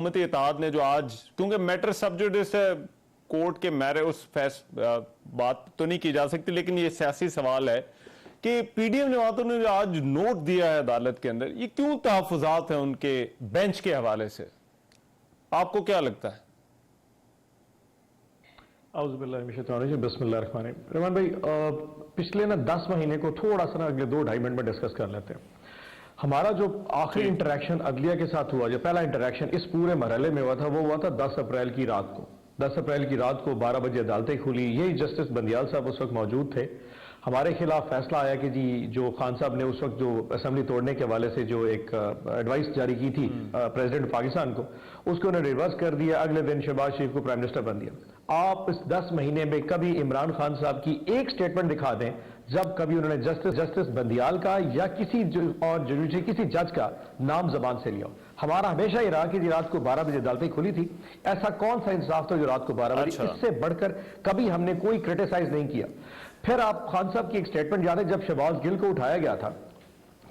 हुकूमती इत्तेहाद ने जो आज, क्योंकि मैटर सब जुडिस है, कोर्ट के मैरे उस बात तो नहीं की जा सकती, लेकिन ये सियासी सवाल है कि पीडीएम जमातों ने जो आज नोट दिया है अदालत के अंदर, ये क्यों तहफुजात हैं उनके बेंच के हवाले से? आपको क्या लगता है? रहमान भाई, पिछले 10 महीने को थोड़ा सा अगले 2-2.5 मिनट में डिस्कस कर लेते हैं। हमारा जो आखिरी इंटरेक्शन अदलिया के साथ हुआ, जो पहला इंटरेक्शन इस पूरे मरहले में हुआ था, वो हुआ था 10 अप्रैल की रात को। 10 अप्रैल की रात को 12 बजे अदालतें खुली। यही जस्टिस बंदियाल साहब उस वक्त मौजूद थे। हमारे खिलाफ फैसला आया कि जी जो खान साहब ने उस वक्त जो असेंबली तोड़ने के हवाले से जो एक एडवाइस जारी की थी प्रेसिडेंट पाकिस्तान को, उसको उन्होंने रिवर्स कर दिया। अगले दिन शहबाज शरीफ को प्राइम मिनिस्टर बन दिया। आप इस 10 महीने में कभी इमरान खान साहब की एक स्टेटमेंट दिखा दें जब कभी उन्होंने जस्टिस बंदियाल का या किसी और जुडिशरी किसी जज का नाम जबान से लिया? हमारा हमेशा ही रहा कि रात को 12 बजे अदालतें खुली थी। ऐसा कौन सा इंसाफ था जो रात को 12 बजे? इससे बढ़कर कभी हमने कोई क्रिटिसाइज नहीं किया। फिर आप खान साहब की एक स्टेटमेंट याद है, जब शहबाज गिल को उठाया गया था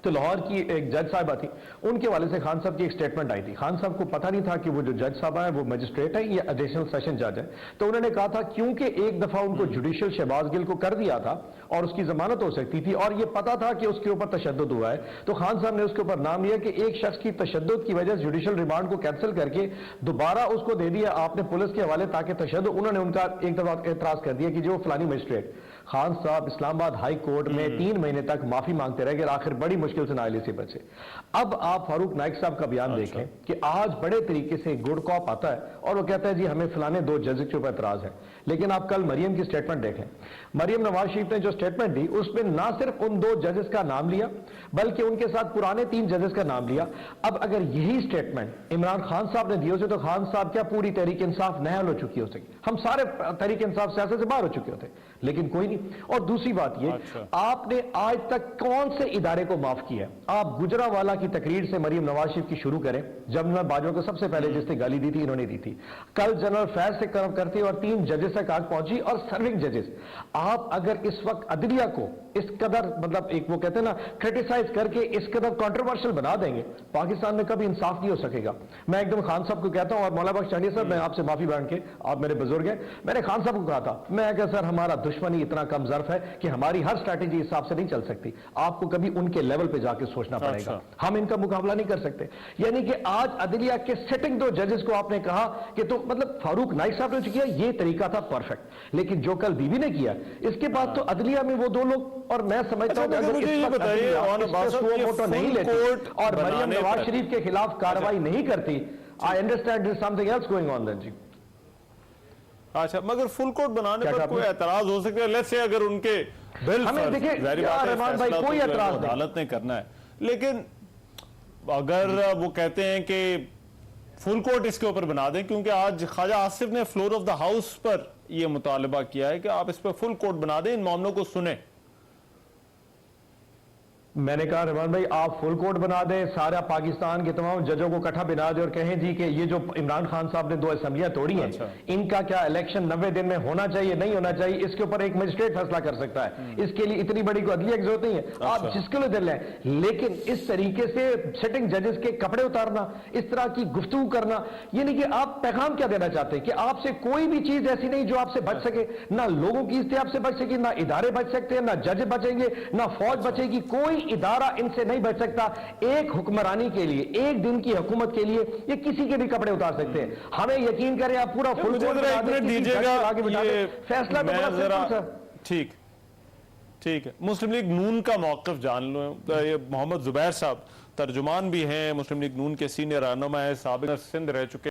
तो लाहौर की एक जज साहिबा थी, उनके वाले से खान साहब की एक स्टेटमेंट आई थी। खान साहब को पता नहीं था कि वो जो जज साहबा है वो मजिस्ट्रेट है या एडिशनल सेशन जज है। तो उन्होंने कहा था क्योंकि एक दफा उनको जुडिशियल शहबाज गिल को कर दिया था और उसकी जमानत हो सकती थी और ये पता था कि उसके ऊपर तशद्दुद हुआ है, तो खान साहब ने उसके ऊपर नाम लिया कि एक शख्स की तशद्दुद की वजह से जुडिशियल रिमांड को कैंसिल करके दोबारा उसको दे दिया आपने पुलिस के हवाले, ताकि तशद्दुद, उन्होंने उनका एक दफा एतराज कर दिया कि जो फलानी मजिस्ट्रेट। खान साहब इस्लामाबाद हाई कोर्ट में 3 महीने तक माफी मांगते रहे, आखिर बड़ी मुश्किल से नाइल से बचे। अब आप फारूक नाइक साहब का बयान देखें कि आज बड़े तरीके से गुड कॉप आता है और वो कहता है जी हमें फलाने 2 जज के ऊपर एतराज है। लेकिन आप कल मरियम की स्टेटमेंट देखें, मरियम नवाज शरीफ ने जो स्टेटमेंट दी उसमें ना सिर्फ उन 2 जजेस का नाम लिया बल्कि उनके साथ पुराने 3 जजेस का नाम लिया। अब अगर यही स्टेटमेंट इमरान खान साहब ने दी होती तो खान साहब क्या पूरी तहरीक इंसाफ नहल हो चुकी हो सकी, हम सारे तहरीक इंसाफ सियासत से बाहर हो चुके होते, लेकिन कोई नहीं। और दूसरी बात ये, आपने आज तक कौन से इदारे को माफ किया है? आप गुजरावाला की तकरीर से मरियम नवाज शरीफ की शुरू करें। जनरल बाजवा को सबसे पहले जिसने गाली दी थी इन्होंने दी थी। कल जनरल फैज से कर्म करती और 3 जजेस तक आग पहुंची और सर्विंग जजेस। आप अगर इस वक्त अदलिया को इस कदर मतलब एक वो कहते हैं ना क्रिटिसाइज करके इस कदर कंट्रोवर्शियल बना देंगे, पाकिस्तान में कभी इंसाफ नहीं हो सकेगा। मैं एकदम खान साहब को कहता हूं, और मौला बख्श चांडिया साहब मैं आपसे माफी मांग के, आप मेरे बुजुर्ग हैं, मैंने खान साहब को कहा था, मैं कहा सर हमारा दुश्मनी इतना कम ज़र्फ है कि हमारी हर स्ट्रैटेजी हिसाब से नहीं चल सकती, आपको कभी उनके लेवल पे जाके सोचना पड़ेगा, हम इनका मुकाबला नहीं कर सकते। यानी कि आज अदलिया के सिटिंग 2 जजेस को आपने कहा कि तो मतलब फारूक नाइक साहब ने किया ये तरीका था परफेक्ट, लेकिन जो कल बीबी ने किया इसके बाद तो अदलिया में वो 2 लोग, और मैं समझता हूं कि अगर मुझे ये बताइए नहीं लेती और मरियम नवाज शरीफ के खिलाफ कार्रवाई नहीं करती, I understand there something else going on then जी। अच्छा, मगर फुल कोर्ट बनाने पर कोई एतराज हो सकता है? लेट्स से अगर उनके बिल हमें देखिए रहमान भाई कोई एतराज नहीं, अदालत ने करना है, लेकिन अगर वो कहते हैं कि फुल कोर्ट इसके ऊपर बना दें, क्योंकि आज ख्वाजा आसिफ ने फ्लोर ऑफ द हाउस पर यह मुतालबा किया है कि आप इस पर फुल कोर्ट बना दें, इन मामलों को सुने। मैंने कहा रहमान भाई आप फुल कोर्ट बना दें, सारा पाकिस्तान के तमाम जजों को इकट्ठा बना दे और कहें जी कि ये जो इमरान खान साहब ने 2 असेंबलियां तोड़ी हैं, इनका क्या इलेक्शन 90 दिन में होना चाहिए नहीं होना चाहिए, इसके ऊपर एक मजिस्ट्रेट फैसला कर सकता है। इसके लिए इतनी बड़ी को अदलिया की जरूरत नहीं है, आप जिसके लिए दिल लें। लेकिन इस तरीके से सिटिंग जजेस के कपड़े उतारना, इस तरह की गुफ्तगू करना, यानी कि आप पैगाम क्या देना चाहते हैं कि आपसे कोई भी चीज ऐसी नहीं जो आपसे बच सके, ना लोगों की इज्तिहाब से बच सके, ना इदारे बच सकते हैं, ना जज बचेंगे, ना फौज बचेगी, कोई इदारा इनसे नहीं बच सकता। एक हुक्मरानी के लिए, एक दिन की हुकूमत के लिए ये किसी के भी कपड़े उतार सकते हैं। हमें यकीन करें आप पूरा फुल दीजिएगा फैसला तो बड़ा सिंपल है। ठीक ठीक है, मुस्लिम लीग नून का मौक़िफ़ जान लो। ये मोहम्मद जुबैर साहब तर्जुमान भी हैं, मुस्लिम लीग नून के सीनियर रहनुमा है, साबिक़ सिंध रह चुके।